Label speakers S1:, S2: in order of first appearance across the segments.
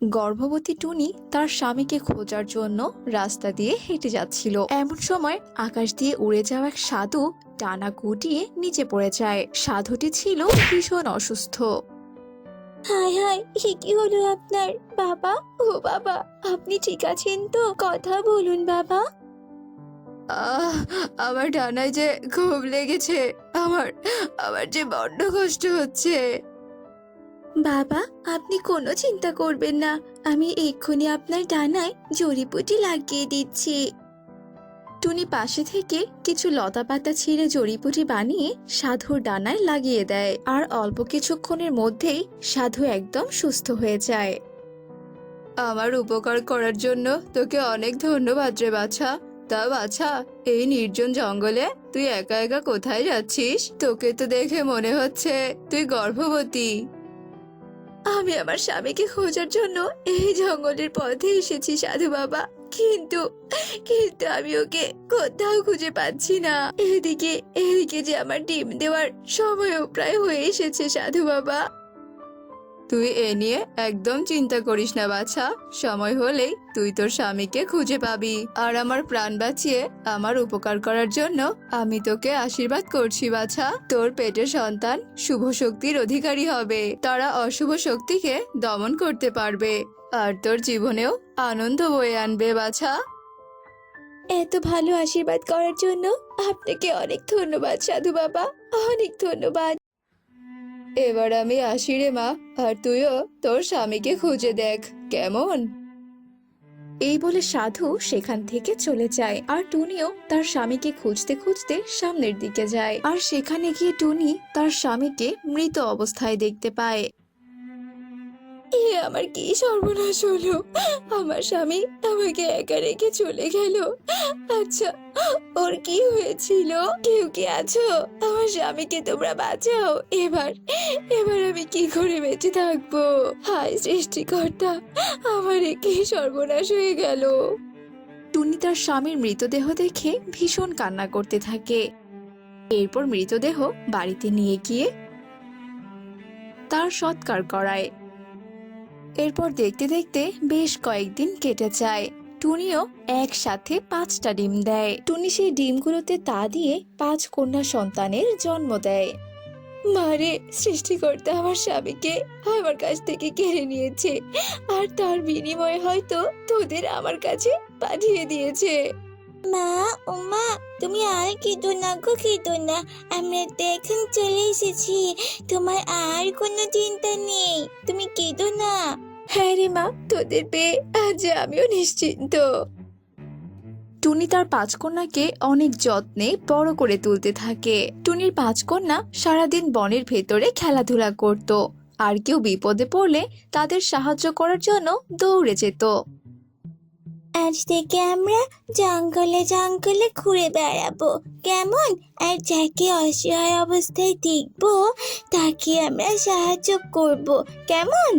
S1: গর্ভবতী টুনি তার স্বামীকে খোঁজার জন্য রাস্তা দিয়ে হেঁটে যাচ্ছিল। এমন সময় আকাশ দিয়ে উড়ে যাওয়া এক সাধু ডানা গুটিয়ে নিচে পড়ে যায়। সাধুটি ছিল ভীষণ অসুস্থ।
S2: হায় হায়, কি হলো আপনার? বাবা, ও বাবা, আপনি ঠিক আছেন তো? কথা বলুন বাবা।
S1: আহ আমার ডানায় যে খুব লেগেছে। আমার আমার যে বড্ড কষ্ট হচ্ছে।
S2: বাবা, আপনি কোনো চিন্তা করবেন না, আমি এক্ষুনি আপনার ডানায় জড়িবুটি লাগিয়ে দিচ্ছি।
S1: টুনি পাশে থেকে কিছু লতা পাতা ছিঁড়ে জড়িবুটি বানিয়ে সাধুর ডানায় লাগিয়ে দেয়, আর অল্প কিছুক্ষণের মধ্যেই সাধু একদম সুস্থ হয়ে যায়। আমার উপকার করার জন্য তোকে অনেক ধন্যবাদ রে বাছা। তা বাছা, এই নির্জন জঙ্গলে তুই একা একা কোথায় যাচ্ছিস? তোকে তো দেখে মনে হচ্ছে তুই গর্ভবতী। আমি আমার স্বামীকে খোঁজার জন্য এই জঙ্গলের পথে এসেছি সাধু বাবা, কিন্তু কিন্তু আমি ওকে কোথাও খুঁজে পাচ্ছি না। এদিকে এদিকে যে আমার ডিম দেওয়ার সময়ও প্রায় হয়ে এসেছে সাধু বাবা। তুই এ নিয়ে একদম চিন্তা করিস না বাছা। সময় হলেই তুই তোর স্বামীকে খুঁজে পাবি। আর আমার প্রাণ বাঁচিয়ে আমার উপকার করার জন্য আমি তোকে আশীর্বাদ করছি বাছা। তোর পেটের সন্তান শুভ শক্তির অধিকারী হবে। তারা অশুভ শক্তিকে দমন করতে পারবে, আর তোর জীবনেও আনন্দ বয়ে আনবে বাছা।
S2: এত ভালো আশীর্বাদ করার জন্য আপনাকে অনেক ধন্যবাদ সাধু বাবা, অনেক ধন্যবাদ।
S1: এবার আমি আসি রে মা, আর তুইও তোর স্বামীকে খুঁজে দেখ, কেমন? এই বলে সাধু সেখান থেকে চলে যায়, আর টুনিও তার স্বামীকে খুঁজতে খুঁজতে সামনের দিকে যায়। আর সেখানে গিয়ে টুনি তার স্বামীকে মৃত অবস্থায় দেখতে পায়।
S2: এ আমার কি সর্বনাশ হলো! আমার স্বামী আমাকে একা রেখে চলে গেল। আচ্ছা, ওর কি হয়েছিল? কেউ কি আছো? আমার স্বামীকে তোমরা বাঁচাও। এবার এবার আমি কি করে বেঁচে থাকবো? হায় সৃষ্টিকর্তা, আমার এ কি সর্বনাশ হয়ে গেল!
S1: টুনি তার স্বামীর মৃতদেহ দেখে ভীষণ কান্না করতে থাকে। এরপর মৃতদেহ বাড়িতে নিয়ে গিয়ে তার সৎকার করায়। এরপর দেখতে দেখতে বেশ কয়েকদিন কেটে যায়। টুনিও একসাথে 5টা ডিম দেয়। টুনি সেই ডিমগুলোতে তা দিয়ে 5 কন্যা সন্তানের জন্ম দেয়।
S2: মারে, সৃষ্টিকর্তা আমার স্বামীকে আমার কাছ থেকে কেড়ে নিয়েছে, আর তার বিনিময়ে হয়তো তোদের আমার কাছে পাঠিয়ে দিয়েছে। মা, ওমা, তুমি আর কেঁদো না গো, কেঁদো না। আমরা তো এখন চলে এসেছি, তোমার আর কোনো চিন্তা নেই, তুমি কেঁদো না। হ্যাঁ রে মা, তোদের পেয়ে আজ আমিও নিশ্চিন্ত।
S1: টুনি তার 5 কন্যাকে অনেক যত্নে বড় করে তুলতে থাকে। টুনির 5 কন্যা সারাদিন বনের ভেতরে খেলাধুলা করত, আর কেউ বিপদে পড়লে তাদের সাহায্য করার জন্য দৌড়ে যেত।
S2: আজ থেকে আমরা জঙ্গলে জঙ্গলে ঘুরে বেড়াবো, কেমন? আর যাকে অসহায় অবস্থায় দেখবো তাকে আমরা সাহায্য করব, কেমন?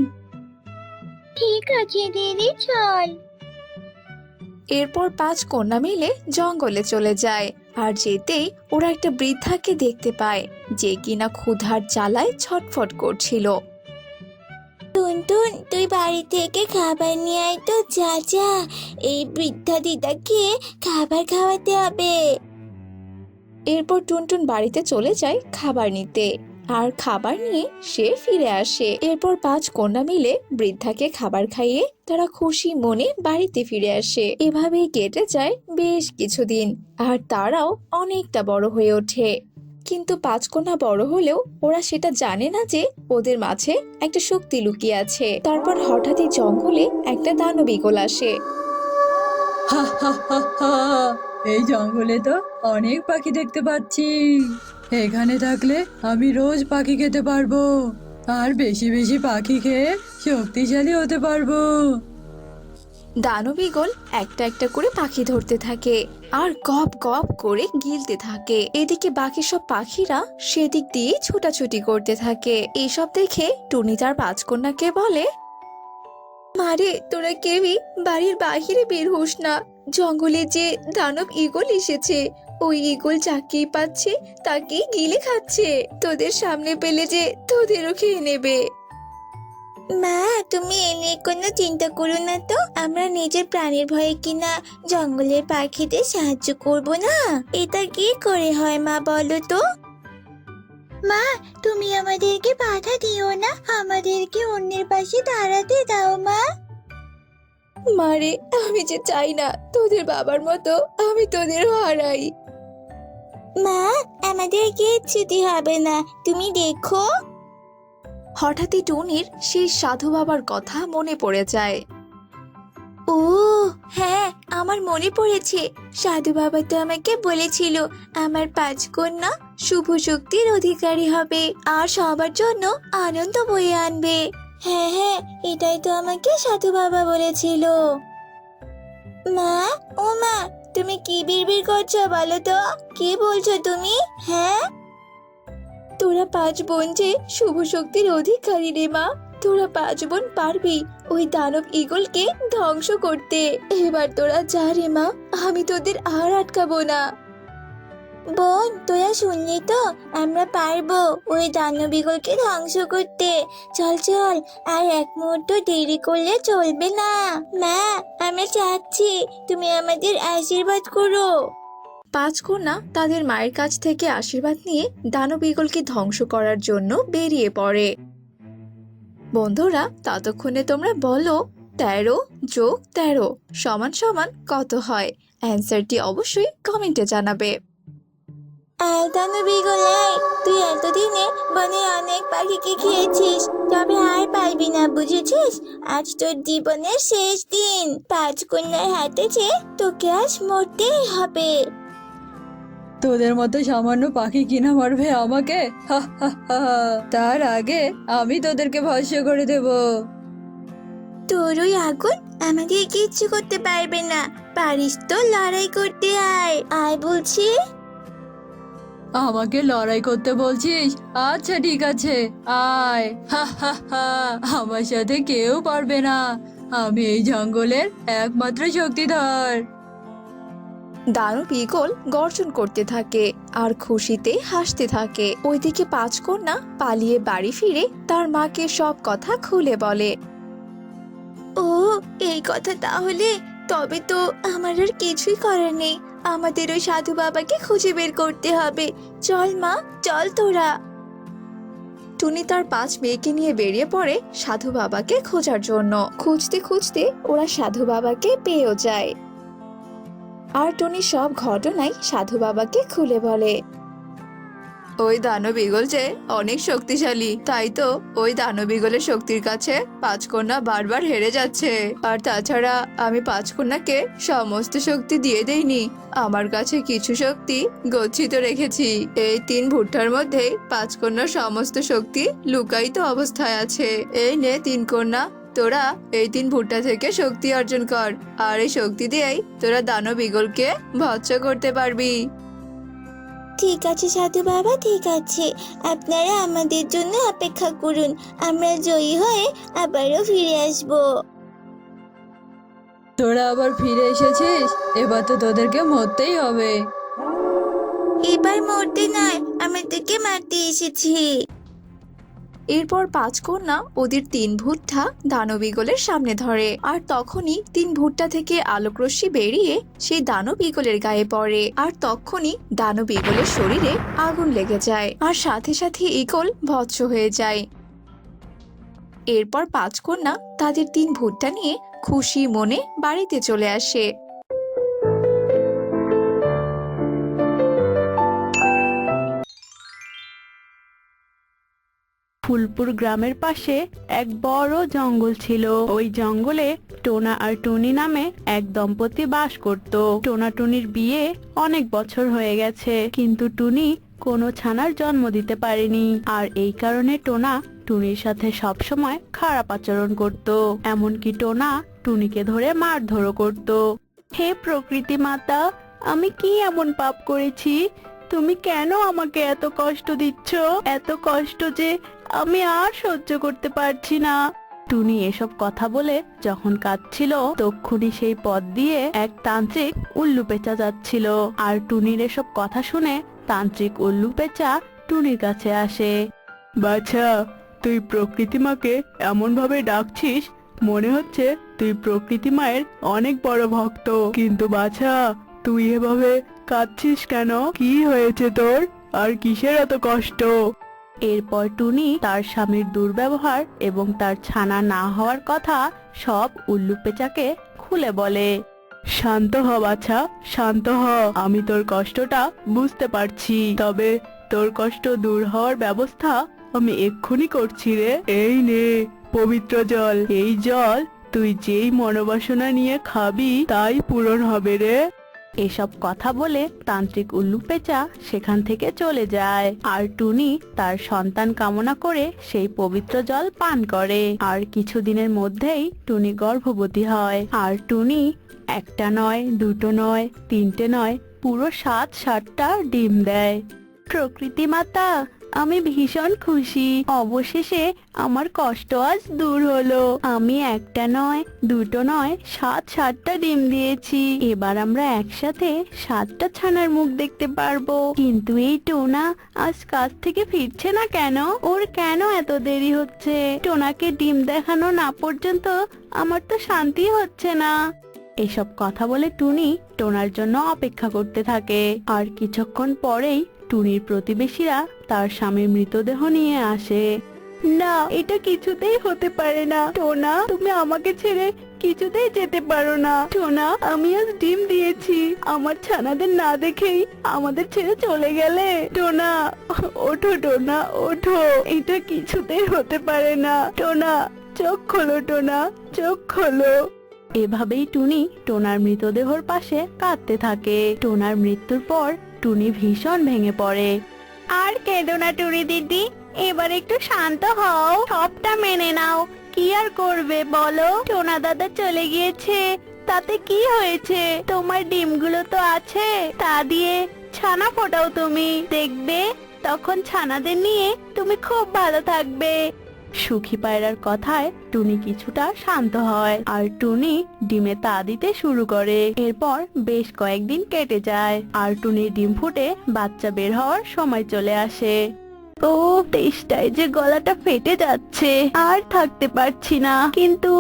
S2: ঠিক আছে দিদি, চল।
S1: এরপর 5 কন্যা মিলে জঙ্গলে চলে যায়, আর যেতেই ওরা একটা বৃদ্ধাকে দেখতে পায়, যে কিনা ক্ষুধার জ্বালায় ছটফট করছিল।
S2: টুনটুন, তুই বাড়ি থেকে খাবার নিয়ে আয় তো, যা যা, এই বৃদ্ধা দিদাকে খাবার খাওয়াতে হবে।
S1: এরপর টুনটুন বাড়িতে চলে যায় খাবার নিতে, আর খাবার নিয়ে সে ফিরে আসে। এরপর 5 কন্যা মিলে বৃদ্ধাকে খাবার খাইয়ে তারা খুশি মনে বাড়িতে ফিরে আসে। এভাবেই কেটে যায় বেশ কিছুদিন, আর তারাও অনেকটা বড় হয়ে ওঠে। কিন্তু 5 কন্যা বড় হলেও ওরা সেটা জানে না যে ওদের মাঝে একটা শক্তি লুকিয়ে আছে। তারপর হঠাৎই জঙ্গলে একটা দানব ঈগল আসে।
S3: হা হা হা হা, এই জঙ্গলে তো অনেক পাখি দেখতে পাচ্ছি। এখানে থাকলে আমি রোজ পাখি খেতে পারবো, আর বেশি বেশি পাখি খেয়ে শক্তিশালী হতে পারবো।
S1: দানব ঈগল একটা একটা করে পাখি ধরতে থাকে, আর গপ গপ করে গিলতে থাকে। এদিকে বাকি সব পাখিরা সেদিক দিয়ে ছুটাছুটি করতে থাকে। এসব দেখে টুনি তার 5 কন্যাকে বলে,
S2: মারে, তোরা কেউই বাড়ির বাহিরে বের হোস না, জঙ্গলে যে দানব ঈগল এসেছে, ওই ঈগল যাকেই পাচ্ছে তাকেই গিলে খাচ্ছে, তোদের সামনে পেলে যে তোদেরও খেয়ে নেবে। মা, তুমি এ নিয়ে কোনো চিন্তা করো না তো। আমরা নিজের প্রাণের ভয়ে কিনা জঙ্গলের পাখিদের সাহায্য করব না? এটা কি করে হয় মা, বলো তো? মা, তুমি আমাদেরকে বাধা দিও না, আমাদেরকে অন্যের পাশে দাঁড়াতে দাও মা। মারে, আমি যে চাই না তোদের বাবার মতো আমি তোদের হারাই। মা, আমাদের কিচ্ছুটি হবে না, তুমি দেখো।
S1: হঠাৎই টুনির সেই সাধু বাবার কথা মনে পড়ে যায়।
S2: ও হ্যাঁ, আমার মনে পড়েছে। সাধু বাবা তো আমাকে বলেছিল আমার 5 কন্যা শুভ শক্তির অধিকারী হবে আর সবার জন্য আনন্দ বয়ে আনবে। হ্যাঁ হ্যাঁ, এটাই তো আমাকে সাধু বাবা বলেছিল। মা, ও মা, তুমি কি বিড়বিড় করছো বলো তো? কি বলছো তুমি? হ্যাঁ, তোরা 5 বোন যে শুভ শক্তির অধিকারী রে মা। তোরা 5 বোন পারবি ওই দানব ঈগলকে ধ্বংস করতে। এবার তোরা যা রে মা, আমি তোদের আর আটকাবো না। বোন, তোরা শুনলি তো? আমরা পারবো ওই দানব ঈগলকে ধ্বংস করতে। চল চল, আর এক মুহূর্ত দেরি করলে চলবে না। মা, আমরা চাচ্ছি, তুমি আমাদের আশীর্বাদ করো।
S1: 5 কন্যা তাদের মায়ের কাছ থেকে আশীর্বাদ নিয়ে দানব ঈগলকে ধ্বংস করার জন্য বেরিয়ে পড়ে। বন্ধুরা, ততক্ষণে তোমরা বলো 13 যোগ 13 সমান সমান কত হয়? অ্যান্সারটি অবশ্যই কমেন্টে জানাবে।
S2: এই দানব ঈগল, এই, তুই এতদিনে বনে অনেক পাখিকে খেয়েছিস, তবে আর পারবি না, বুঝেছিস? আজ তোর জীবনের শেষ দিন। 5 কন্যার হাতে যে তোকে আজ মরতেই হবে।
S3: তোদের মতো সামান্য পাখি কিনা মারবে আমাকে? হা হা হা। তার আগে আমি তোদেরকে ভস্ম করে দেব।
S2: তোর ওই আগুন আমাদের কিচ্ছু করতে পারবে না। পারিস তো লড়াই করতে, আয় আয় বলছি।
S3: আমাকে লড়াই করতে বলছিস? আচ্ছা ঠিক আছে, আয়। হা হা হা। আমার সাথে কেউ পারবে না, আমি এই জঙ্গলের একমাত্র শক্তিধর।
S1: দানব ঈগল গর্জন করতে থাকে আর খুশিতে হাসতে থাকে। ওইদিকে 5 কন্যা পালিয়ে বাড়ি ফিরে তার মাকে সব কথা খুলে বলে।
S2: ও, এই কথা তাহলে? তবে তো আমার আর কিছুই করার নেই। আমাদের ওই সাধু বাবাকে খুঁজে বের করতে হবে। চল মা, চল তোরা।
S1: টুনি তার 5 মেয়েকে নিয়ে বেরিয়ে পড়ে সাধু বাবাকে খোঁজার জন্য। খুঁজতে খুঁজতে ওরা সাধু বাবাকে পেয়েও যায় আর টুনি সব ঘটনাই সাধু বাবাকে খুলে বলে। ওই দানব ঈগল যে অনেক শক্তিশালী, তাই তো ওই দানব ঈগলের শক্তির কাছে 5 কন্যা বারবার হেরে যাচ্ছে। আর তাছাড়া আমি 5 কন্যাকে সমস্ত শক্তি দিয়ে দেইনি, আমার কাছে কিছু শক্তি গচ্ছিত রেখেছি। এই 3 ভুট্টার মধ্যে 5 কন্যার সমস্ত শক্তি লুকায়িত অবস্থায় আছে। এই নে 3 কন্যা, তোরা এই 3 ভুট্টা থেকে শক্তি অর্জন কর, আর এই শক্তি দিয়েই তোরা দানব ঈগলকে ভৎস করতে পারবি।
S2: ঠিক আছে সাধু বাবা, ঠিক আছে। আপনারা আমাদের জন্য অপেক্ষা করুন, আমরা জয়ী হয়ে আবারও ফিরে আসবো।
S3: তোরা আবার ফিরে এসেছিস, এবার তো তোদেরকে মরতেই হবে।
S2: এবার মরতে নয়, আমাদেরকে মারতে এসেছি।
S1: এরপর 5 কন্যা ওদের 3 ভুট্টা দানব ঈগলের সামনে ধরে আর তখনই 3 ভুট্টা থেকে আলোকরশ্মি বেরিয়ে সেই দানব ঈগলের গায়ে পড়ে আর তখনই দানব ঈগলের শরীরে আগুন লেগে যায় আর সাথে সাথে ঈগল ভৎস হয়ে যায়। এরপর 5 কন্যা তাদের 3 ভুট্টা নিয়ে খুশি মনে বাড়িতে চলে আসে।
S4: ফুলপুর গ্রামের পাশে এক বড় জঙ্গল ছিল। ওই জঙ্গলে টোনা আর টুনি নামে এক দম্পতি বাস করত। টোনা টুনির বিয়ে অনেক বছর হয়ে গেছে, কিন্তু টুনি কোনো ছানার জন্ম দিতে পারেনি। আর এই কারণে টোনা টুনির সাথে সব সময় খারাপ আচরণ করত। এমনকি টোনা টুনিকে ধরে মারধরও করত। হে প্রকৃতি মাতা, আমি কি এমন পাপ করেছি? তুমি কেন আমাকে এত কষ্ট দিচ্ছ? এত কষ্ট যে আমি আর সহ্য করতে পারছি না। টুনি এসব কথা বলে যখন কাঁদছিল, তক্ষুনি সেই পথ দিয়ে এক তান্ত্রিক উল্লু পেঁচা যাচ্ছিল। আর টুনির এসব কথা শুনে তান্ত্রিক উল্লু পেঁচা টুনির কাছে আসে। বাছা, তুই প্রকৃতি মাকে এমন ভাবে ডাকছিস মনে হচ্ছে তুই প্রকৃতি মায়ের অনেক বড় ভক্ত। কিন্তু বাছা, তুই এভাবে কাঁদছিস কেন? কি হয়েছে তোর? আর কিসের এত কষ্ট? এরপর টুনি তার স্বামীর দুর্ব্যবহার এবং তার ছানা না হওয়ার কথা সব উল্লু পেঁচাকে খুলে বলে। শান্ত হ বাছা, শান্ত হ। আমি তোর কষ্টটা বুঝতে পারছি, তবে তোর কষ্ট দূর হওয়ার ব্যবস্থা আমি এক্ষুনি করছি রে। এই নে পবিত্র জল, এই জল তুই যেই মনোবাসনা নিয়ে খাবি তাই পূরণ হবে রে। এসব কথা বলে তান্ত্রিক উল্লু পেঁচা সেখান থেকে চলে যায়। আর টুনি তার সন্তান কামনা করে সেই পবিত্র জল পান করে। আর কিছুদিনের মধ্যেই টুনি গর্ভবতী হয়। আর টুনি একটা নয়, দুটো নয়, তিনটে নয়, পুরো 7-7টা ডিম দেয়। প্রকৃতি মাতা, আমি ভীষণ খুশি। অবশেষে আমার কষ্ট আজ দূর হলো। আমি একটা নয়, দুটো নয়, 7-7টা ডিম দিয়েছি। এবার আমরা একসাথে 7টা ছানার মুখ দেখতে পারবো। কিন্তু এই টোনা আজ কাজ থেকে ফিরছে না কেন? ওর কেন এত দেরি হচ্ছে? টোনাকে ডিম দেখানো না পর্যন্ত আমার তো শান্তি হচ্ছে না। এসব কথা বলে টুনি টোনার জন্য অপেক্ষা করতে থাকে। আর কিছুক্ষণ পরেই টুনির প্রতিবেশীরা তার স্বামীর মৃতদেহ নিয়ে আসে। না, এটা কিছুতেই হতে পারে না। টোনা, তুমি আমাকে ছেড়ে কিছুতেই যেতে পারো না। টোনা, আমি আজ ডিম দিয়েছি, আমার ছানাদের না দেখেই আমাদের ছেড়ে চলে গেলে। টোনা, ওঠো টোনা, ওঠো। এটা কিছুতেই হতে পারে না। টোনা, চোখ খোলো টোনা, চোখ খোলো। এভাবেই টুনি টোনার মৃতদেহর পাশে কাঁদতে থাকে। টোনার মৃত্যুর পর টুনি ভীষণ ভেঙে পড়ে। আর কেঁদো না টুনি দিদি, এবার একটু শান্ত হও, সবটা মেনে নাও। কি আর করবে বলো? টোনা দাদা চলে গিয়েছে, তাতে কি হয়েছে? তোমার ডিমগুলো তো আছে, তা দিয়ে ছানা ফোটাও তুমি, দেখবে তখন ছানাদের নিয়ে তুমি খুব ভালো থাকবে। সুখী পায়রার কথায় টুনি কিছুটা শান্ত হয়। আর টুনি ডিমে তা দিতে শুরু করে। এরপর বেশ কয়েকদিন কেটে যায়। আর টুনির ডিম ফুটে বাচ্চা বের হওয়ার সময় চলে আসে। ও, তেষ্টায় যে গলাটা ফেটে যাচ্ছে, আর থাকতে পারছি না। কিন্তু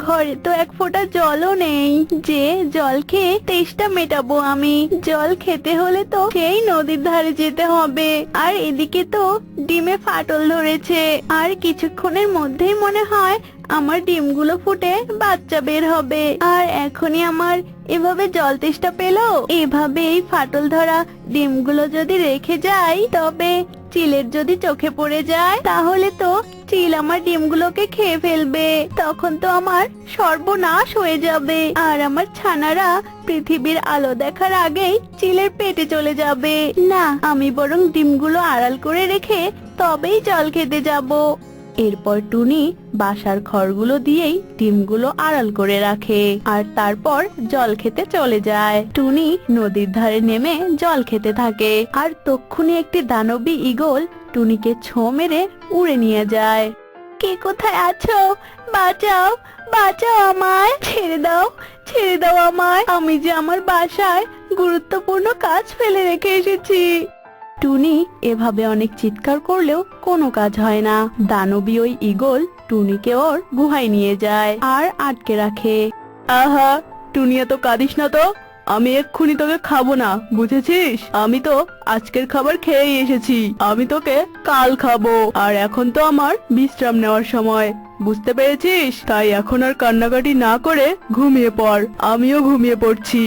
S4: ঘরে তো এক ফোঁটা জলও নেই, যে জল খেয়ে তেষ্টা মেটাবো আমি। জল খেতে হলে তো সেই নদীর ধারে যেতে হবে। আর এদিকে তো ডিমে ফাটল ধরেছে, আর কিছুক্ষণের মধ্যেই মনে হয় আমার ডিমগুলো ফুটে বাচ্চা বের হবে। আর এখনই আমার এভাবে জল তেষ্টা পেলো। এভাবে এই ফাটল ধরা ডিমগুলো যদি রেখে যাই, তবে চিলের যদি চোখে পড়ে যায়, তাহলে তো চিল আমার ডিমগুলোকে খেয়ে ফেলবে। তখন তো আমার সর্বনাশ হয়ে যাবে। আর আমার ছানারা পৃথিবীর আলো দেখার আগেই চিলের পেটে চলে যাবে। না, আমি বরং ডিমগুলো আড়াল করে রেখে তবেই জল খেতে যাব। এরপর টুনি বাসার খড়গুলো দিয়েই ডিমগুলো আড়াল করে রাখে। আর তারপর জল খেতে চলে যায়। টুনি নদীর ধারে নেমে জল খেতে থাকে। আর তক্ষুনি একটি দানবী ঈগল টুনিকে ছোঁ মেরে উড়ে নিয়ে যায়। কে কোথায় আছো? বাঁচাও, বাঁচাও আমায়, ছেড়ে দাও, ছেড়ে দাও আমায়। আমি যে আমার বাসায় গুরুত্বপূর্ণ কাজ ফেলে রেখে এসেছি। টুনি এভাবে অনেক চিৎকার করলেও কোনো কাজ হয় না। দানবী ওই ঈগল টুনিকে ওর গুহায় নিয়ে যায় আর আটকে রাখে। আহা, টুনি এত কাঁদিস না তো, আমি এক্ষুনি তোকে খাবো না, বুঝেছিস? আমি তো আজকের খাবার খেয়েই এসেছি, আমি তোকে কাল খাবো। আর এখন তো আমার বিশ্রাম নেওয়ার সময়, বুঝতে পেরেছিস? তাই এখন আর কান্নাকাটি না করে ঘুমিয়ে পড়। আমিও ঘুমিয়ে পড়ছি।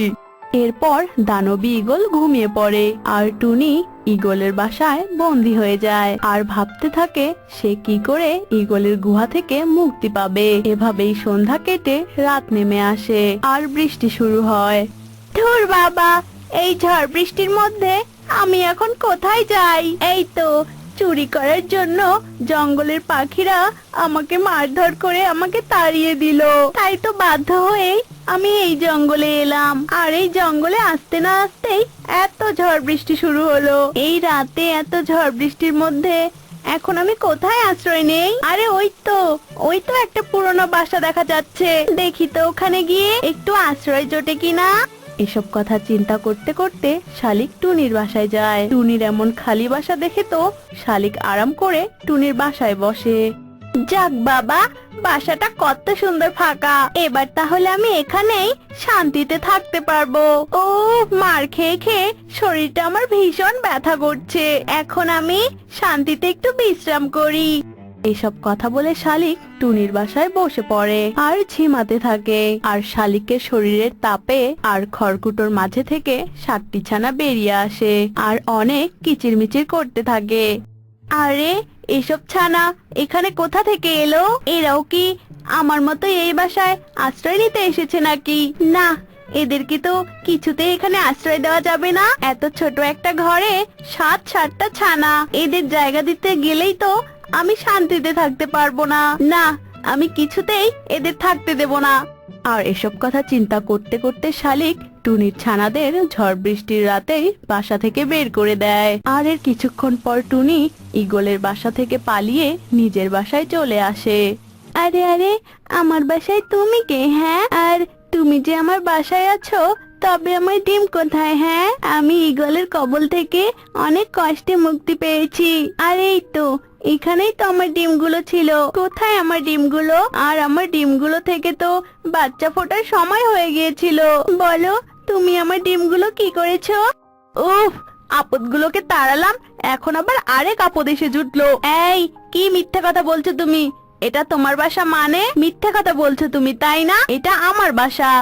S4: এরপর দানবী ঈগল ঘুমিয়ে পড়ে। আর টুনি ঈগলের বাসায় বন্দী হয়ে যায় আর ভাবতে থাকে সে কি করে ঈগলের গুহা থেকে মুক্তি পাবে। এভাবেই সন্ধ্যা কেটে রাত নেমে আসে আর বৃষ্টি শুরু হয়। ধুর বাবা, এই ঝড় বৃষ্টির মধ্যে আমি এখন কোথায় যাই? এই তো চুরি করার জন্য জঙ্গলের পাখিরা আমাকে মারধর করে আমাকে তাড়িয়ে দিল। তাই তো বাধ্য হয়ে আমি এই জঙ্গলে এলাম। আর এই জঙ্গলে আসতে না আসতেই এত ঝড় বৃষ্টি শুরু হলো। এই রাতে এত ঝড় বৃষ্টির মধ্যে এখন আমি কোথায় আশ্রয় নেই? আরে ওই তো একটা পুরনো বাসা দেখা যাচ্ছে। দেখি তো ওখানে গিয়ে একটু আশ্রয় জোটে কিনা। এসব কথা চিন্তা করতে করতে শালিক টুনির বাসায় যায়। টুনির এমন খালি বাসা দেখে তো শালিক আরাম করে টুনির বাসায় বসে। যাক বাবা, বাসাটা কত সুন্দর ফাঁকা, এবার তাহলে আমি এখানেই শান্তিতে থাকতে পারবো। ও, মার খেয়ে খেয়ে শরীরটা আমার ভীষণ ব্যথা করছে, এখন আমি শান্তিতে একটু বিশ্রাম করি। এসব কথা বলে শালিক টুনির বাসায় বসে পড়ে আর ঝিমাতে থাকে। আর শালিকের শরীরের তাপে আর খড়কুটোর মাঝে থেকে 7টি ছানা বেরিয়ে আসে আর অনেক কিচিরমিচির করতে থাকে। আরে, এসব ছানা এখানে কোথা থেকে এলো? এরাও কি আমার মতো এই বাসায় আশ্রয় নিতে এসেছে নাকি? না, এদেরকে তো কিছুতেই এখানে আশ্রয় দেওয়া যাবে না। এত ছোট একটা ঘরে 7টা ছানা, এদের জায়গা দিতে গেলেই তো আমি শান্তিতে থাকতে পারবো না। না, আমি কিছুতেই এদের থাকতে দেব না। আর এসব কথা চিন্তা করতে করতে শালিক টুনির ছানাদের ঝড় বৃষ্টির রাতেই বাসা থেকে বের করে দেয়। আর এর কিছুক্ষণ পর টুনি ঈগলের বাসা থেকে পালিয়ে নিজের বাসায় চলে আসে। আরে আরে, আমার বাসায় তুমি কে? হ্যাঁ, আর তুমি যে আমার বাসায় আছো, তবে আমার ডিম কোথায়? হ্যাঁ, আমি ঈগলের কবল থেকে অনেক কষ্টে মুক্তি পেয়েছি। আর এই তো এখানেই তো আমার ডিমগুলো ছিল। কোথায় আমার ডিমগুলো? আর আমার ডিমগুলো থেকে তো বাচ্চা ফোটার সময় হয়ে গিয়েছিল। বলো, তুমি আমার ডিমগুলো কি করেছো? উফ, আপদগুলোকে তাড়ালাম, এখন আবার আরেক আপদ এসে জুটলো। এই, কি মিথ্যা কথা বলছো তুমি? এটা তোমার বাসা মানে? মিথ্যা কথা বলছো তুমি, তাই না? এটা আমার বাসা।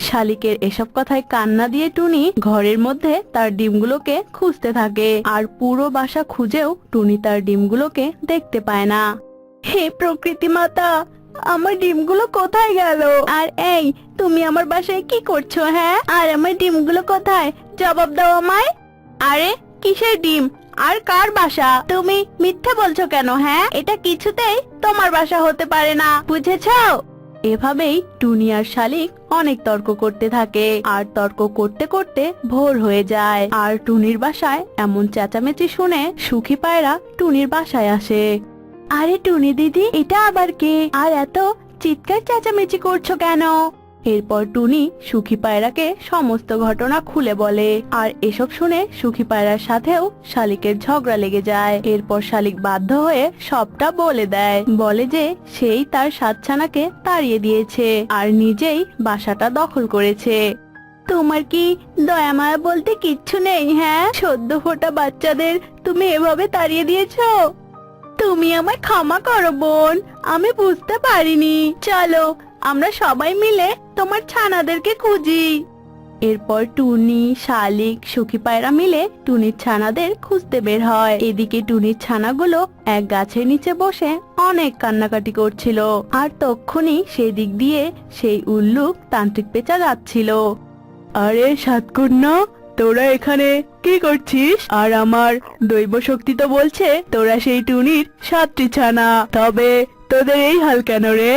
S4: শালিকের এসব কথায় কান্না দিয়ে টুনি ঘরের মধ্যে তার ডিমগুলোকে খুঁজতে থাকে। আর পুরো বাসা খুঁজেও টুনি তার ডিমগুলোকে দেখতে পায় না। হে প্রকৃতি মাতা, আমার ডিমগুলো কোথায় গেল? আর এই, তুমি আমার বাসায় কি করছো? হ্যাঁ, আর আমার ডিমগুলো কোথায়? জবাব দাও আমায়। আরে, কিসের ডিম? আর কার বাসা? তুমি মিথ্যা বলছো কেন? হ্যাঁ, এটা কিছুতেই তোমার বাসা হতে পারে না, বুঝেছো? এভাবেই টুনি আর শালিক অনেক তর্ক করতে থাকে। আর তর্ক করতে করতে ভোর হয়ে যায়। আর টুনির বাসায় এমন চেঁচামেচি শুনে সুখী পায়রা টুনির বাসায় আসে। আরে টুনি দিদি, এটা আবার কে? আর এত চিৎকার চেঁচামেচি করছো কেন? এরপর টুনি সুখী পায়রাকে সমস্ত ঘটনা খুলে বলে। আর এসব শুনে সুখী পায়রার সাথেও শালিকের ঝগড়া লেগে যায়। এরপর শালিক বাধ্য হয়ে সবটা বলে দেয়। বলে যে সেই তার 7 ছানাকে তাড়িয়ে দিয়েছে আর নিজেই বাসাটা দখল করেছে। তোমার কি দয়া মায়া বলতে কিচ্ছু নেই? হ্যাঁ, সদ্য ফোটা বাচ্চাদের তুমি এভাবে তাড়িয়ে দিয়েছো। তুমি আমায় ক্ষমা করো বোন, আমি বুঝতে পারিনি। চলো আমরা সবাই মিলে তোমার ছানাদেরকে খুঁজি। এরপর টুনি, শালিক, সুখী পায়রা মিলে টুনির ছানাদের খুঁজতে বের হয়। এদিকে টুনির ছানাগুলো এক গাছের নিচে বসে অনেক কান্নাকাটি করছিল। আর তক্ষুনি সেই দিক দিয়ে সেই উল্লুক তান্ত্রিক পেঁচা যাচ্ছিল। আরে সাতকন্যা, তোরা এখানে কি করছিস? আর আমার দৈব শক্তি তো বলছে তোরা সেই টুনির 7টি ছানা, তবে তোদের এই হাল কেন রে?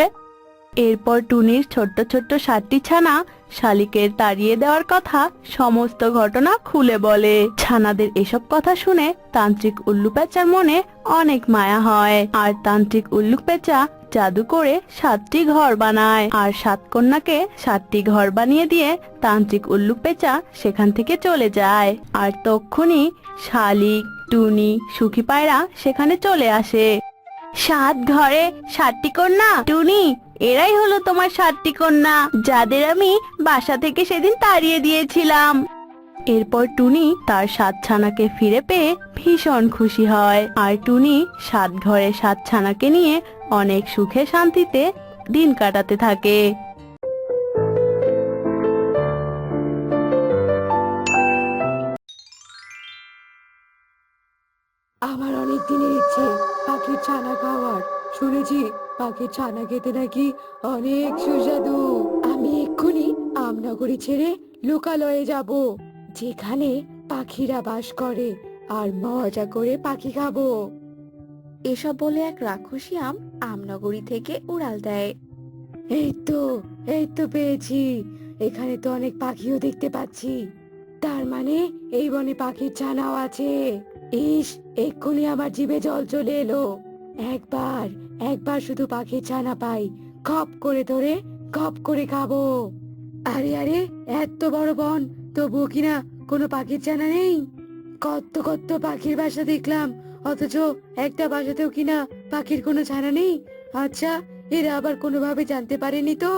S4: এরপর টুনির ছোট্ট ছোট্ট 7টি ছানা শালিকের তাড়িয়ে দেওয়ার কথা সমস্ত ঘটনা খুলে বলে। ছানাদের এসব কথা শুনে তান্ত্রিক উল্লু পেঁচার মনে অনেক মায়া হয়। আর তান্ত্রিক উল্লু পেঁচা জাদু করে 7টি ঘর বানায়। আর 7 কন্যাকে 7টি ঘর বানিয়ে দিয়ে তান্ত্রিক উল্লু পেঁচা সেখান থেকে চলে যায়। আর তক্ষুনি শালিক, টুনি, সুখী পায়রা সেখানে চলে আসে। 7 ঘরে 7টি কন্যা? টুনি, এরাই হলো তোমার 7টি কন্যা, যাদের আমি বাসা থেকে সেদিন তাড়িয়ে দিয়েছিলাম। এরপর টুনি তার 7 ছানাকে ফিরে পেয়ে ভীষণ খুশি হয়। আর টুনি 7 ঘরে 7 ছানাকে নিয়ে অনেক সুখে শান্তিতে দিন কাটাতে থাকে।
S5: আমার অনেক দিনের ইচ্ছে পাখির ছানা খাওয়ার। শুনেছি পাখির ছানা খেতে নাকি অনেক সুস্বাদু। আমি এক্ষুনি আমনগরী ছেড়ে লোকালয়ে যাব, যেখানে পাখিরা বাস করে, আর মজা করে পাখি খাবো।
S1: এসব বলে এক রাক্ষসী আমনগরী থেকে উড়াল দেয়।
S5: এই তো পেয়েছি। এখানে তো অনেক পাখিও দেখতে পাচ্ছি, তার মানে এই বনে পাখির ছানাও আছে। ইস, এক্ষুনি আমার জিভে জল চলে এলো। একবার শুধু পাখির ছানা পাই, খপ করে ধরে খপ করে খাবো। আরে আরে, এত বড় বন, তবুও কিনা কোনো পাখির ছানা নেই। কত কত পাখির বাসা দেখলাম, অথচ একটা বাসাতেও কিনা পাখির কোনো ছানা নেই। আচ্ছা, এরা আবার কোনোভাবে জানতে পারেনি তো?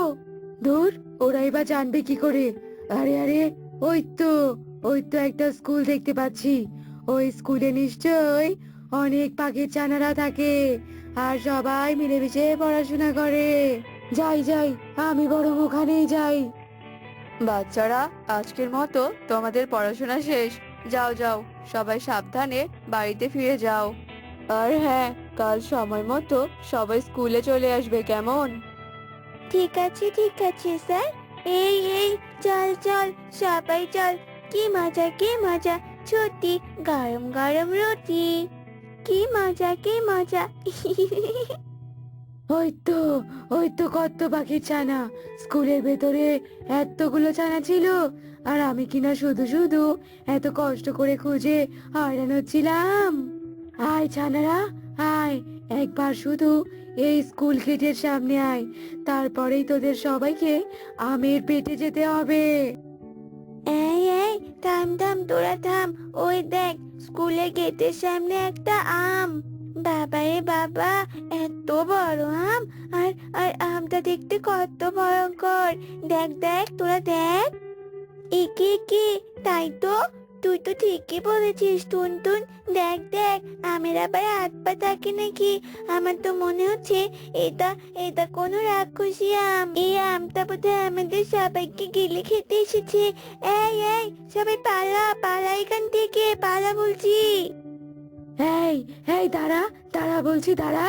S5: ধুর, ওরাই বা জানবে কি করে? আরে আরে, ওই তো একটা স্কুল দেখতে পাচ্ছি। ওই স্কুলে নিশ্চয়ই অনেক পাখির ছানারা থাকে, আর সবাই মিলেমিশে পড়াশোনা করে। যাই যাই, আমি বরং ওখানেই যাই।
S6: বাচ্চারা, আজকের মতো তোমাদের পড়াশোনা শেষ। যাও যাও, সবাই সাবধানে বাড়িতে ফিরে যাও। আর হ্যাঁ, কাল সময় মতো সবাই স্কুলে চলে আসবে, কেমন?
S2: ঠিক আছে স্যার। এই এই, চল চল, সবাই চল। কি মজা, ছুটি, গরম গরম রুটি। কি মজা।
S5: ওই তো কত পাখির ছানা। স্কুলের ভেতরে এতগুলো ছানা ছিল, আর আমি কিনা শুধু শুধু এত কষ্ট করে খুঁজে হয়রান হচ্ছিলাম। আয় ছানারা, আয়, একবার শুধু এই স্কুল গেটের সামনে আয়, তারপরেই তোদের সবাইকে আমের পেটে যেতে হবে।
S2: এই থাম তোরা থাম। ওই দেখ, স্কুলের গেটের সামনে একটা আম। বাবা রে বাবা, এত বড় আম! আর আর আমটা দেখতে কত ভয়ঙ্কর। দেখ তোরা দেখ। একে তাই তো, তুই তো ঠিকই বলেছিস টুনটুন। দেখ আমের আবার হাত পা থাকে নাকি? আমার তো মনে হচ্ছে এটা এটা কোনো রাক্ষসী আম। এই আমটা বোধহয় আমাদের সবাইকে গিলে খেতে এসেছে। এই সবাই পালা এখান থেকে, পালা বলছি।
S5: এই এই, দাঁড়া বলছি, দাঁড়া।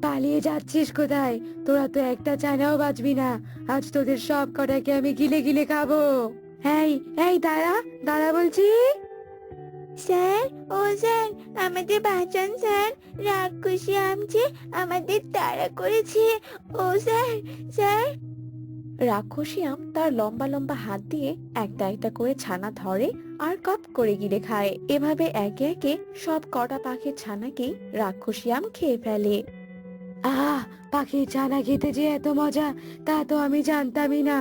S5: পালিয়ে যাচ্ছিস কোথায়? তোরা তো একটা ছানাও বাঁচবি না। আজ তোদের সব কটাকে আমি গিলে গিলে খাবো। এই দাঁড়া বলছি।
S2: স্যার, স্যার, আমাদের বাঁচান স্যার। রাক্ষসী আম যে আমাদের তাড়া করেছে। স্যার।
S1: রাক্ষসী আম তার লম্বা লম্বা হাত দিয়ে একটা একটা করে ছানা ধরে আর কপ করে গিলে খায়। এভাবে একে একে সব কটা পাখির ছানাকেই রাক্ষসী আম খেয়ে ফেলে।
S5: পাখির ছানা খেতে যে এত মজা, তা তো আমি জানতামই না।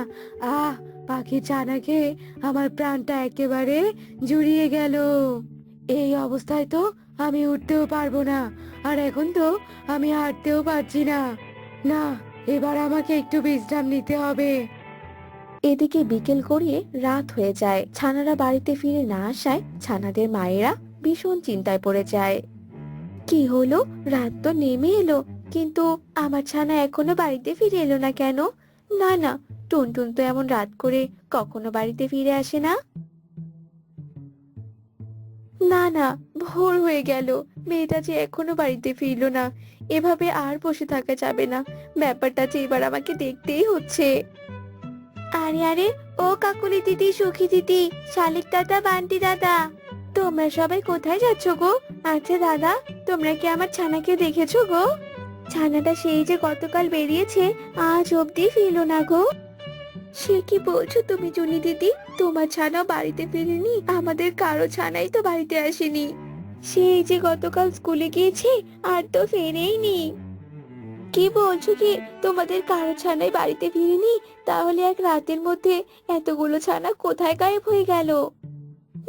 S5: পাখির ছানা খেয়ে আমার প্রাণটা একেবারে জুড়িয়ে গেল। এই অবস্থায় তো আমি উঠতেও পারবো না, আর এখন তো আমি হাঁটতেও পারছি না। না, এবার আমাকে একটু বিশ্রাম নিতে হবে।
S1: এদিকে বিকেল গড়িয়ে রাত হয়ে যায়। ছানারা বাড়িতে ফিরে না আসায় ছানাদের মায়েরা ভীষণ চিন্তায় পড়ে যায়। কি হলো, রাত তো নেমে এলো, কিন্তু আমার ছানা এখনো বাড়িতে ফিরে এলো না কেন? না, টুনটুন তো এমন রাত করে কখনো বাড়িতে ফিরে আসে না। না, ভোর হয়ে গেল, মেয়েটা যে এখনো বাড়িতে ফিরলো না। এভাবে আর বসে থাকা যাবে না, ব্যাপারটা যে এবার আমাকে দেখতেই হচ্ছে।
S2: আরে ও কাকুলি দিদি, সুখী দিদি, শালিক দাদা, বান্টি দাদা, তোমরা সবাই কোথায় যাচ্ছ গো? আচ্ছা দাদা, তোমরা কি আমার ছানাকে দেখেছো গো? ছানাটা সেই যে গতকাল বেরিয়েছে, আজ অব্দি ফিরলো না গো। সে কি বলছো তুমি জুনি দিদি? তোমার ছানা বাড়িতে ফিরেনি? আমাদের কারো ছানাই তো বাড়িতে আসেনি। সেই যে গতকাল স্কুলে গিয়েছে, আর তো ফেরেইনি। কি বলছো কি? তোমাদের কারো ছানাই বাড়িতে ফিরেনি? তাহলে এক রাতের মধ্যে এতগুলো ছানা কোথায় গায়েব হয়ে গেল?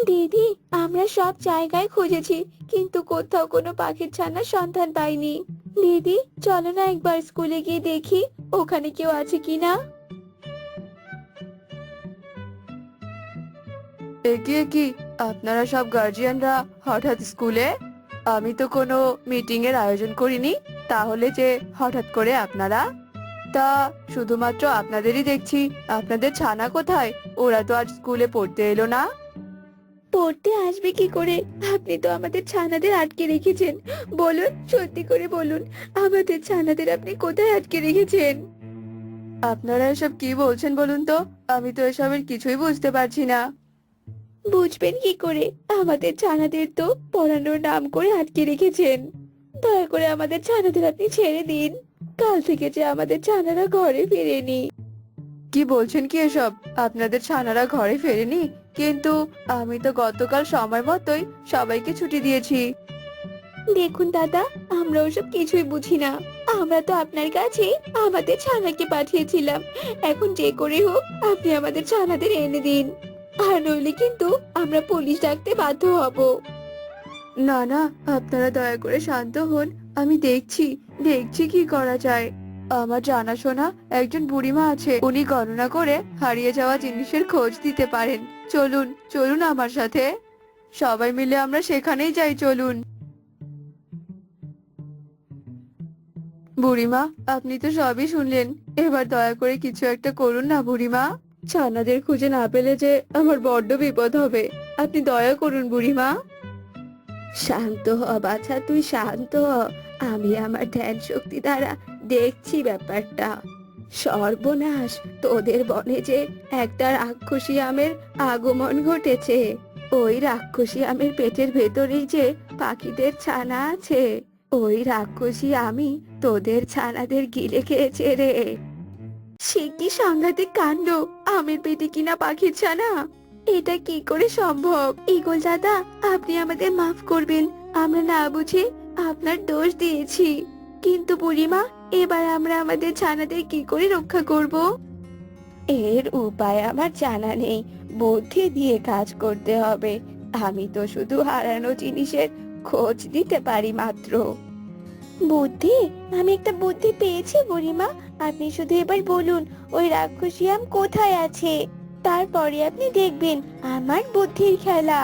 S2: দিদি, আমরা সব জায়গায় খুঁজেছি, কিন্তু কোথাও কোনো পাখির ছানার সন্ধান পাইনি। দিদি, চলো না একবার স্কুলে গিয়ে দেখি ওখানে কেউ আছে কিনা।
S6: কি আপনারা সব গার্জিয়ানরা হঠাৎ স্কুলে? আমি তো কোনো মিটিং এর আয়োজন করিনি, তাহলে যে হঠাৎ করে আপনারা? তা শুধুমাত্র আপনাদেরই দেখছি। আপনাদের ছানা কোথায়? ওরা তো আজ স্কুলে পড়তে এলো না।
S2: পড়তে আসবে কি করে? আপনি তো আমাদের ছানাদের আটকে রেখেছেন। বলুন, সত্যি করে বলুন, আমাদের ছানাদের আপনি কোথায় আটকে রেখেছেন?
S6: আপনারা এসব কি বলছেন বলুন তো? আমি তো এসবের কিছুই বুঝতে পারছি না।
S2: বুঝবেন কি করে? আমাদের ছানাদের তো পড়ানোর নাম করে আটকে রেখেছেন। দয়া করে আমাদের ছানাদের আপনি ছেড়ে দিন। কাল থেকে যে আমাদের ছানারা ঘরে ফেরেনি।
S6: কি বলছেন কি এসব? আপনাদের ছানারা ঘরে ফেরেনি? কিন্তু আমি তো গতকাল সময় মতোই সবাইকে ছুটি দিয়েছি।
S2: দেখুন দাদা, আমরা ওসব কিছুই বুঝি না। আমরা তো আপনার কাছে আমাদের ছানাকে পাঠিয়েছিলাম। এখন যে করে হোক আপনি আমাদের ছানাদের এনে দিন, আর নইলে কিন্তু আমরা পুলিশ ডাকতে বাধ্য হব।
S6: না না, আপনারা দয়া করে শান্ত হন। আমি দেখছি দেখছি কি করা যায়। আমার জানাশোনা একজন বুড়িমা আছে, উনি গণনা করে হারিয়ে যাওয়া জিনিসের খোঁজ দিতে পারেন। চলুন চলুন আমার সাথে, সবাই মিলে আমরা সেখানেই যাই, চলুন। বুড়িমা, আপনি তো সবই শুনলেন, এবার দয়া করে কিছু একটা করুন না বুড়িমা। ছানাদের খুঁজে না পেলে যে আমার বড্ড বিপদ হবে, আপনি দয়া করুন বুড়িমা।
S2: শান্ত হ বাছা, তুই শান্ত হ। আমি আমার ধ্যান শক্তি দ্বারা দেখছি ব্যাপারটা। সর্বনাশ, তোদের বনে যে একটা রাক্ষসী আমের আগমন ঘটেছে। ওই রাক্ষসী আমের পেটের ভেতরেই যে পাখিদের ছানা আছে। ওই রাক্ষসী আমি তোদের ছানাদের গিলে খেয়েছে রে। সে কি সাংঘাতিক কাণ্ড! আমের পেটে কিনা পাখির ছানা! এটা কি করে সম্ভব? ঈগল দাদা, আপনি আমাদের মাফ করবেন, আমরা না বুঝে আপনার দোষ দিয়েছি। কিন্তু বুড়িমা, এবার আমরা আমাদের ছানাদের কি করে রক্ষা করব? এর উপায় আমার জানা নেই, বুদ্ধি দিয়ে কাজ করতে হবে। আমি তো শুধু হারানো জিনিসের খোঁজ দিতে পারি মাত্র। বুদ্ধি? আমি একটা বুদ্ধি পেয়েছি বুড়িমা। আপনি শুধু এবার বলুন ওই রাক্ষসী আম কোথায় আছে, তারপরে আপনি দেখবেন আমার বুদ্ধির খেলা।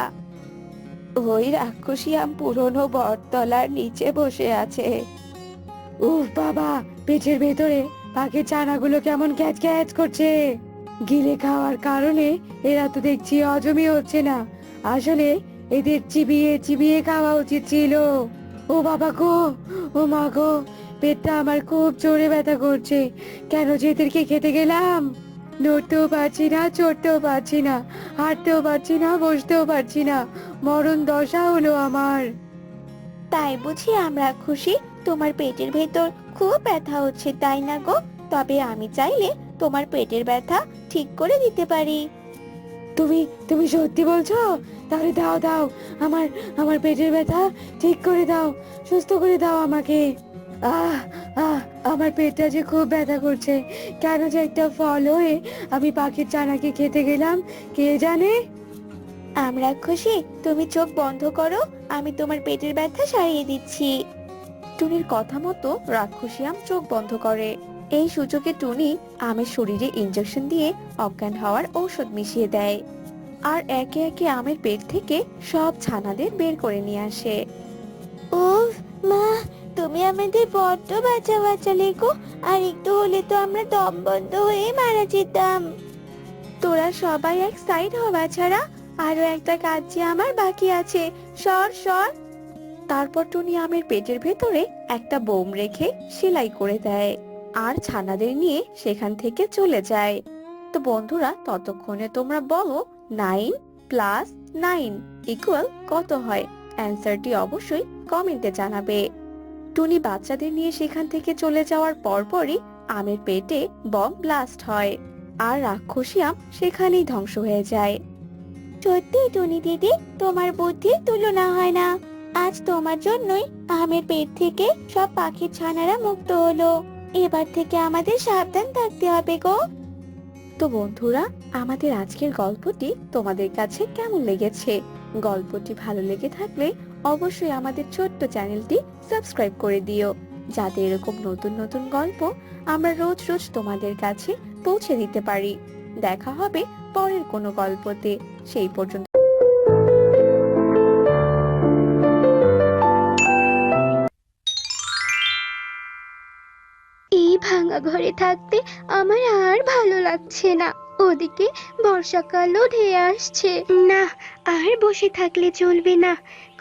S2: ওই রাক্ষসী আম পুরনো বটতলার নিচে বসে আছে।
S5: উফ বাবা, পেটের ভেতরে পাখির ছানাগুলো কেমন ক্যাচ ক্যাচ করছে। গিলে খাওয়ার কারণে এরা তো দেখছি হজমই হচ্ছে না। আসলে এদের চিবিয়ে চিবিয়ে খাওয়া উচিত ছিল। ও বাবা গো, ও মা গো, পেটটা আমার খুব জোরে ব্যথা করছে। কেন যে এদেরকে খেতে গেলাম? নড়তেও পারছি না, চড়তেও পারছি না, হাঁটতেও পারছি না, বসতেও পারছি না। মরণ দশা হলো আমার।
S2: তাই বুঝি আমরা খুশি? তোমার পেটের ভেতর খুব ব্যথা হচ্ছে, তাই না গো? তবে আমি চাইলে তোমার পেটের ব্যথা ঠিক করে দিতে পারি।
S5: তুমি তুমি সত্যি বলছো? তাহলে দাও দাও, আমার আমার পেটের ব্যথা ঠিক করে দাও, সুস্থ করে দাও আমাকে। আহ আহ আমার পেটটা যে খুব ব্যথা করছে। কেন যে একটা ফল হয়ে আমি পাখির ছানাকে খেতে গেলাম, কে জানে।
S2: আমরা খুশি, তুমি চোখ বন্ধ করো, আমি তোমার পেটের ব্যথা সারিয়ে দিচ্ছি। টুনির কথা মতো রাক্ষসী আম চোখ বন্ধ করে। এই সুযোগে টুনি আমের শরীরে ইনজেকশন দিয়ে অজ্ঞান হওয়ার ঔষধ মিশিয়ে দেয়, আর একে একে আমের পেট থেকে সব ছানাদের বের করে নিয়ে আসে। উফ মা, তুমি আমাদের বড্ড বাঁচালে গো। আর একটু হলে তো আমরা দম বন্ধ হয়ে মারা যেতাম। তোরা সবাই এক সাইড হওয়া ছাড়া, আরো একটা কাজ যে আমার বাকি আছে। সর সর। তারপর টুনি আমের পেটের ভেতরে একটা বোম রেখে সেলাই করে দেয়, আর ছানাদের নিয়ে সেখান থেকে চলে যায়। তো বন্ধুরা, ততক্ষণে তোমরা বলো 9 + 9 = কত হয়? অ্যান্সারটি অবশ্যই কমেন্টে জানাবে। টুনি বাচ্চাদের নিয়ে সেখান থেকে চলে যাওয়ার পরপরই আমের পেটে বম ব্লাস্ট হয়, আর রাক্ষসী আম সেখানেই ধ্বংস হয়ে যায়। সত্যি টুনি দিদি, তোমার বুদ্ধির তুলনা হয় না। আজ তোমার জন্যই আমের পেট থেকে সব পাখির ছানারা মুক্ত হলো। এবার থেকে আমাদের সাবধান থাকতে হবে গো। তো বন্ধুরা, আমাদের আজকের গল্পটি তোমাদের কাছে কেমন লেগেছে? গল্পটি ভালো লেগে থাকলে অবশ্যই আমাদের ছোট্ট চ্যানেলটি সাবস্ক্রাইব করে দিও, যাতে এরকম নতুন নতুন গল্প আমরা রোজ রোজ তোমাদের কাছে পৌঁছে দিতে পারি। দেখা হবে পরের কোনো গল্পতে। সেই পর্যন্ত
S7: এই ভাঙা ঘরে থাকতে আমার আর ভালো লাগছে না। ওদিকে বর্ষাকালও ধেয়ে আসছে। না, আর বসে থাকলে চলবে না।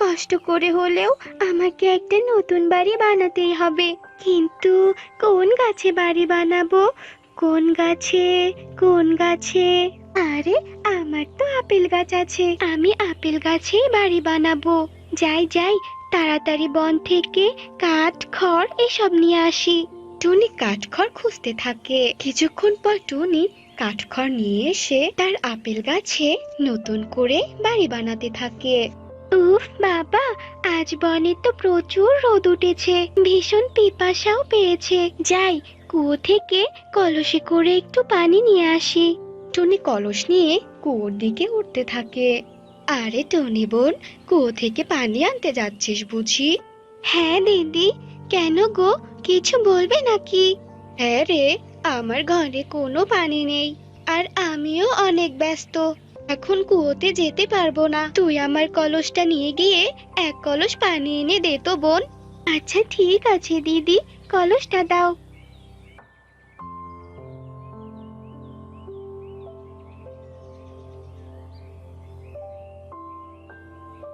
S7: কষ্ট করে হলেও আমাকে একটা নতুন বাড়ি বানাতেই হবে। কিন্তু কোন গাছে বাড়ি বানাবো? কোন গাছে? কোন গাছে? আরে, আমার তো আপেল গাছ আছে। আমি আপেল গাছেই বাড়ি বানাবো। যাই যাই, তাড়াতাড়ি বন থেকে কাঠ, খড় এসব নিয়ে আসি। টুনি কাঠখড় খুঁজতে থাকে। কিছুক্ষণ পর টুনি কাঠখড় নিয়ে এসে তার আপেল গাছে নতুন করে বাড়ি বানাতে থাকে। উফ বাবা, আজ বনে তো প্রচুর রোদ উঠেছে, ভীষণ পিপাসাও পেয়েছে। যাই, কুয়ো থেকে কলসে করে একটু পানি নিয়ে আসি।
S1: টুনি কলস নিয়ে কুয়োর দিকে উঠতে থাকে। আরে টুনি বোন, কুয়ো থেকে পানি আনতে যাচ্ছিস বুঝি?
S7: হ্যাঁ দিদি, কেন গো, কিছু বলবে নাকি?
S1: হ্যাঁ রে, আমার ঘরে কোনো পানি নেই, আর আমিও অনেক ব্যস্ত। এখন কুয়োতে যেতে পারবো না। তুই আমার কলসটা নিয়ে গিয়ে এক কলস পানি এনে দে তো বোন।
S7: আচ্ছা ঠিক আছে দিদি, কলসটা দাও।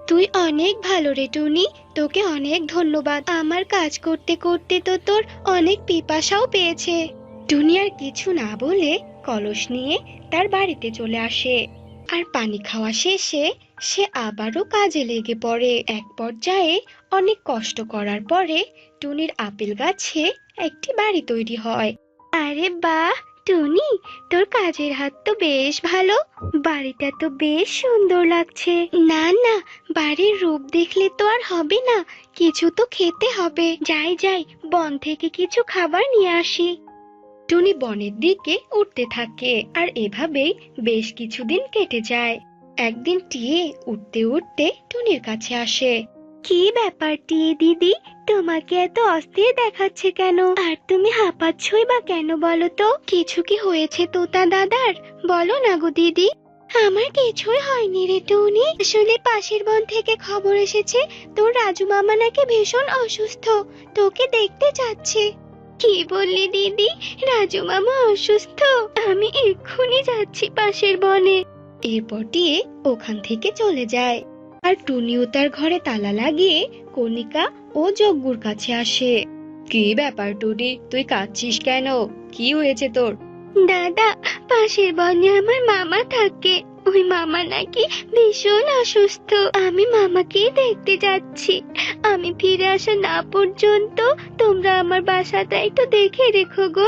S1: তুই অনেক ভালো রে টুনি, তোকে অনেক ধন্যবাদ। আমার কাজ করতে করতে তো তোর অনেক পিপাসাও পেয়েছে। টুনি আর কিছু না বলে কলস নিয়ে তার বাড়িতে চলে আসে। আর পানি খাওয়া শেষে সে আবারও কাজে লেগে পড়ে। এক পর্যায়ে অনেক কষ্ট করার পরে টুনির আপেল গাছে একটি বাড়ি তৈরি হয়।
S7: আরে বাহ টুনি, তোর কাজের হাত তো বেশ ভালো, বাড়িটা তো বেশ সুন্দর লাগছে।
S1: না না, বাড়ির রূপ দেখলে তো আর হবে না, কিছু তো খেতে হবে।
S7: যাই যাই, বন থেকে কিছু খাবার নিয়ে আসি।
S1: টুনি বনের দিকে উঠতে থাকে, আর এভাবেই বেশ কিছুদিন কেটে যায়। একদিন টিয়ে উঠতে উঠতে টুনির কাছে আসে।
S7: কি ব্যাপার টিয়ে দিদি, তোমাকে এত অস্থির দেখাচ্ছে কেন? আর তুমি হাঁপাচ্ছই বা কেন বলো তো?
S1: কিছু কি হয়েছে তোতা দাদার? বলো না গো দিদি।
S7: আমার কিছুই হয়নি রে টুনি, আসলে পাশের বন থেকে খবর এসেছে তোর রাজু মামা নাকি ভীষণ অসুস্থ, তোকে দেখতে চাচ্ছে। কি বললি দিদি, রাজু মামা অসুস্থ? আমি এক্ষুনি যাচ্ছি পাশের বনে।
S1: এরপর টিয়ে ওখান থেকে চলে যায়, আর টুনিও তার ঘরে তালা লাগিয়ে কণিকা ও যজ্ঞুর কাছে আসে। কি ব্যাপার টুনি, তুই কাঁদছিস কেন? কি হয়েছে তোর?
S7: দাদা, পাশের বনে আমার মামা থাকে, ওই মামা নাকি ভীষণ অসুস্থ। আমি মামাকেই দেখতে যাচ্ছি। আমি ফিরে আসা না পর্যন্ত তোমরা আমার বাসাটা একটু দেখে রেখো গো।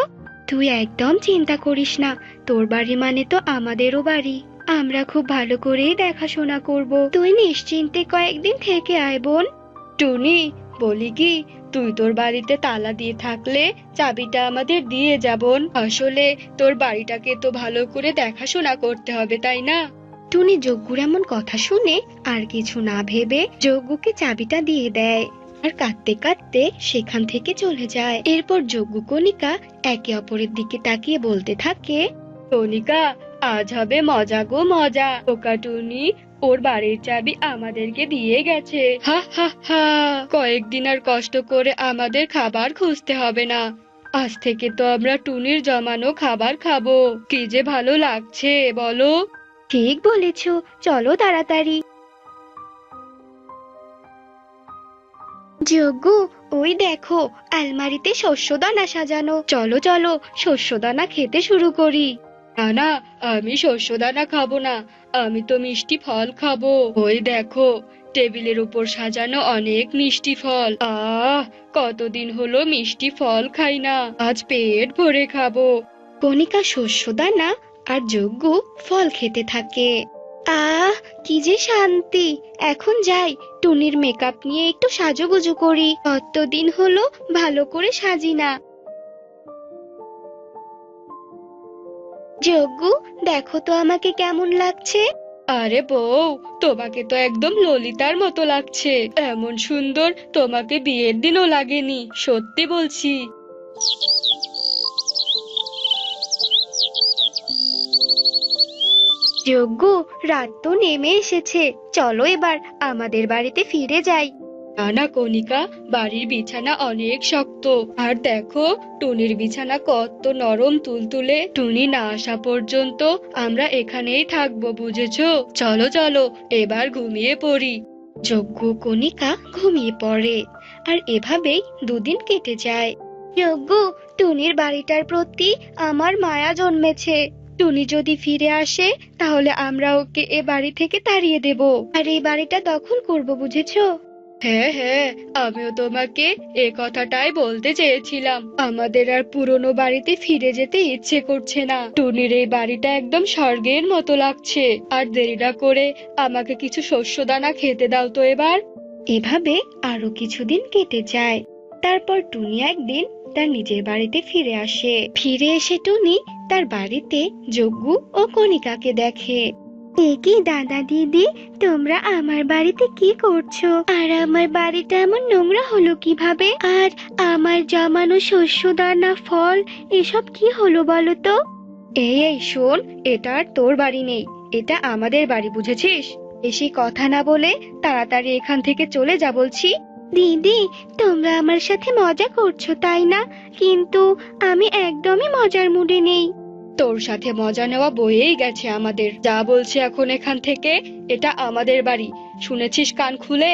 S1: তুই একদম চিন্তা করিস না, তোর বাড়ি মানে তো আমাদেরও বাড়ি, আমরা খুব ভালো করেই দেখাশোনা করব। তুই নিশ্চিন্তে কয়েকদিন থেকে আয় বোন। টুনি, বলি কি, তুই তোর বাড়িতে তালা দিয়ে থাকলে চাবিটা আমাদের দিয়ে যা বোন। আসলে তোর বাড়িটাকে তো ভালো করে দেখাশোনা করতে হবে, তাই না? টুনি যজ্ঞুর এমন কথা শুনে আর কিছু না ভেবে যজ্ঞুকে চাবিটা দিয়ে দেয়, আর কাঁদতে কাঁদতে সেখান থেকে চলে যায়। এরপর যজ্ঞ কণিকা একে অপরের দিকে তাকিয়ে বলতে থাকে, কণিকা, আজ হবে মজা গো মজা। ওকা টুনি ওর বাড়ির চাবি আমাদেরকে দিয়ে গেছে। হা হা হা, কয়েকদিন আর কষ্ট করে আমাদের খাবার খুঁজতে হবে না। আজ থেকে তো আমরা টুনির জমানো খাবার খাবো। কি যে ভালো লাগছে বলো। ঠিক বলেছো, চলো তাড়াতাড়ি। যজ্ঞ, ওই দেখো আলমারিতে শস্যদানা সাজানো। চলো চলো, শস্যদানা খেতে শুরু করি। না না, আমি শস্যদানা খাবো না, আমি তো মিষ্টি ফল খাবো। ওই দেখো টেবিলের উপর সাজানো অনেক মিষ্টি ফল। কতদিন হলো মিষ্টি ফল খাই না, আজ পেট ভরে খাবো। কণিকা শস্যদানা আর যজ্ঞ ফল খেতে থাকে। কি যে শান্তি। এখন যাই, টুনির মেকআপ নিয়ে একটু সাজুগুজু করি, কতদিন হলো ভালো করে সাজি না। যজ্ঞ, দেখো তো আমাকে কেমন লাগছে। আরে বউ, তোমাকে তো একদম ললিতার মতো লাগছে। এমন সুন্দর তোমাকে বিয়ের দিনও লাগেনি, সত্যি বলছি। যজ্ঞ, রাত তো নেমে এসেছে, চলো এবার আমাদের বাড়িতে ফিরে যাই। না না কণিকা, বাড়ির বিছানা অনেক শক্ত, আর দেখো টুনির বিছানা কত নরম তুলতুলে। টুনি না আসা পর্যন্ত আমরা এখানেই থাকবো, বুঝেছো? চলো চলো, এবার ঘুমিয়ে পড়ি। যজ্ঞ কণিকা ঘুমিয়ে পড়ে, আর এভাবেই দুদিন কেটে যায়। যজ্ঞ, টুনির বাড়িটার প্রতি আমার মায়া জন্মেছে। টুনি যদি ফিরে আসে তাহলে আমরা ওকে এ বাড়ি থেকে তাড়িয়ে দেব, আর এই বাড়িটা দখল করব, বুঝেছো?
S8: হ্যাঁ হ্যাঁ, আমিও তোমাকে এ কথাটাই বলতে চেয়েছিলাম। আমাদের আর পুরনো বাড়িতে ফিরে যেতে ইচ্ছে করছে না। টুনির এই বাড়িটা একদম স্বর্গের মতো লাগছে। আর দেরি না করে আমাকে কিছু শস্য দানা খেতে দাও তো এবার। এভাবে আরো কিছুদিন কেটে যায়। তারপর টুনি একদিন তার নিজের বাড়িতে ফিরে আসে। ফিরে এসে টুনি তার বাড়িতে যজ্ঞ ও কণিকাকে দেখে।
S7: এ কি দাদা দিদি, তোমরা আমার বাড়িতে কি করছো? আর আমার বাড়িটা এমন নোংরা হলো কিভাবে? আর আমার জমানো শস্য দানা ফল এসব কি হলো বলো তো?
S8: এই শোন, এটা আর তোর বাড়ি নেই, এটা আমাদের বাড়ি, বুঝেছিস? বেশি কথা না বলে তাড়াতাড়ি এখান থেকে চলে যা বলছি।
S7: দিদি, তোমরা আমার সাথে মজা করছো তাই না? কিন্তু আমি একদমই মজার মুডে নেই।
S8: তোর সাথে মজা নেওয়া বয়েই গেছে আমাদের। যা বলছি এখন এখান থেকে, এটা আমাদের বাড়ি, শুনেছিস কান খুলে?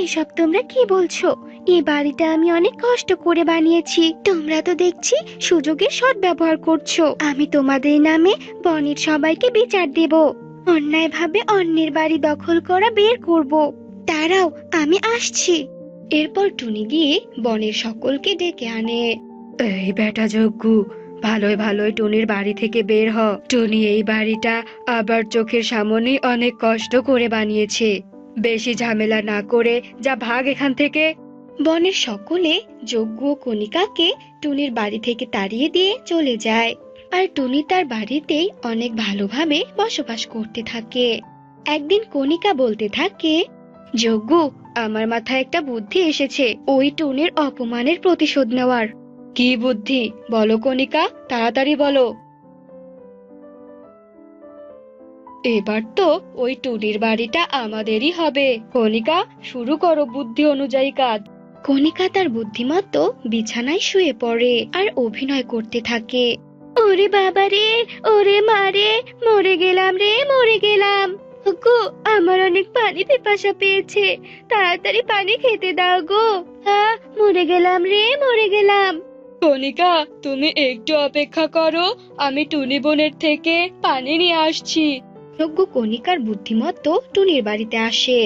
S7: এসব তোমরা কি বলছো? এই বাড়িটা আমি অনেক কষ্ট করে বানিয়েছি। তোমরা তো দেখছি সুযোগের সদ্ব্যবহার করছো। আমি তোমাদের নামে বনের সবাইকে বিচার দেব। অন্যায়ভাবে অন্যের বাড়ি দখল করা বের করব। দাঁড়াও, আমি আসছি।
S8: এরপর টুনি গিয়ে বনের সকলকে ডেকে আনে। এই বেটা যজ্ঞ, ভালোই ভালোই টুনির বাড়ি থেকে বের হ। টুনি এই বাড়িটা আবার চোখের সামনেই অনেক কষ্ট করে বানিয়েছে। বেশি ঝামেলা না করে যা ভাগ এখান থেকে। বনের সকলে যজ্ঞ ও কণিকাকে টুনির বাড়ি থেকে তাড়িয়ে দিয়ে চলে যায়। আর টুনি তার বাড়িতেই অনেক ভালোভাবে বসবাস করতে থাকে। একদিন কণিকা বলতে থাকে, যজ্ঞ, আমার মাথায় একটা বুদ্ধি এসেছে ওই টুনির অপমানের প্রতিশোধ নেওয়ার। কি বুদ্ধি বলো কণিকা, তাড়াতাড়ি বলো। এবার তো ওই টুনির বাড়িটা আমাদেরই হবে। কণিকা, শুরু করো বুদ্ধি অনুযায়ী কাজ। কণিকা তার বুদ্ধিমতো বিছানায় শুয়ে পড়ে আর অভিনয় করতে থাকে।
S7: ওরে বাবা রে, ওরে মারে, মরে গেলাম রে, মরে গেলাম। গো, আমার অনেক পানি পিপাসা পেয়েছে, তাড়াতাড়ি পানি খেতে দাও গো। মরে গেলাম রে, মরে গেলাম।
S8: কণিকা, তুমি একটু অপেক্ষা করো, আমি টুনি বোনের থেকে পানি নিয়ে আসছি। যজ্ঞ কণিকার বুদ্ধিমতো টুনির বাড়িতে আসে।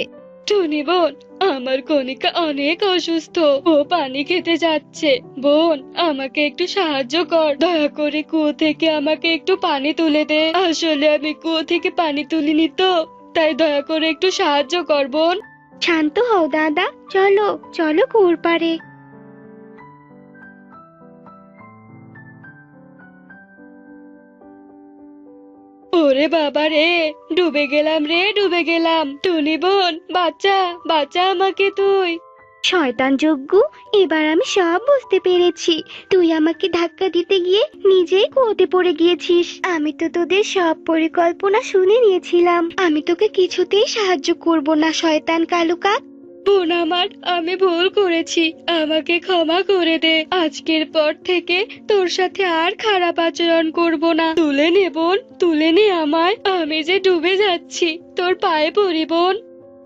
S8: টুনি বোন, আমার কণিকা অনেক অসুস্থ, ও পানি খেতে যাচ্ছে। বোন, আমাকে একটু সাহায্য কর, দয়া করে কুয়ো থেকে আমাকে একটু পানি তুলে দে। আসলে আমি কুয়ো থেকে পানি তুলিনি তো, তাই দয়া করে একটু সাহায্য কর বোন।
S7: শান্ত হও দাদা, চলো চলো কুয়োর পাড়ে।
S8: ওরে বাবা রে, ডুবে গেলাম রে, ডুবে গেলাম। টুনি বোন, বাঁচা, বাঁচা আমাকে তুই।
S7: শয়তান যজ্ঞ, এবার আমি সব বুঝতে পেরেছি। তুই আমাকে ধাক্কা দিতে গিয়ে নিজেই কুয়োতে পড়ে গিয়েছিস। আমি তো তোদের সব পরিকল্পনা শুনে নিয়েছিলাম। আমি তোকে কিছুতেই সাহায্য করব না, শয়তান কালুকা।
S8: বোন আমার, আমি ভুল করেছি, আমাকে ক্ষমা করে দে। আজকের পর থেকে তোর সাথে আর খারাপ আচরণ করব না। তুলে নে বোন, তুলে নে আমায়, আমি যে ডুবে যাচ্ছি, তোর পায়ে পড়ি বোন।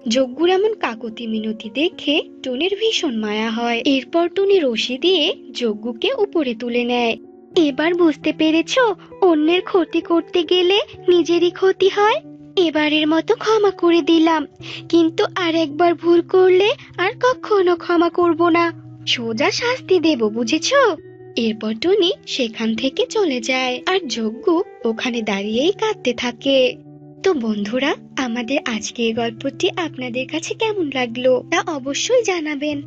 S8: যজ্ঞুর এমন কাকুতি মিনতি দেখে টুনির ভীষণ মায়া হয়। এরপর টুনি রশি দিয়ে যজ্ঞুকে উপরে তুলে নেয়।
S7: এবার বুঝতে পেরেছো, অন্যের ক্ষতি করতে গেলে নিজেরই ক্ষতি হয়। এবারের মতো ক্ষমা করে দিলাম, কিন্তু আর একবার ভুল করলে আর কখনো ক্ষমা করব না। সোজা শাস্তি দেব, বুঝেছো?
S8: এরপর টুনি সেখান থেকে চলে যায় আর যজ্ঞ ওখানে দাঁড়িয়েই কাঁদতে থাকে। তো বন্ধুরা, আমাদের আজকের গল্পটি আপনাদের কাছে কেমন লাগলো তা অবশ্যই জানাবেন।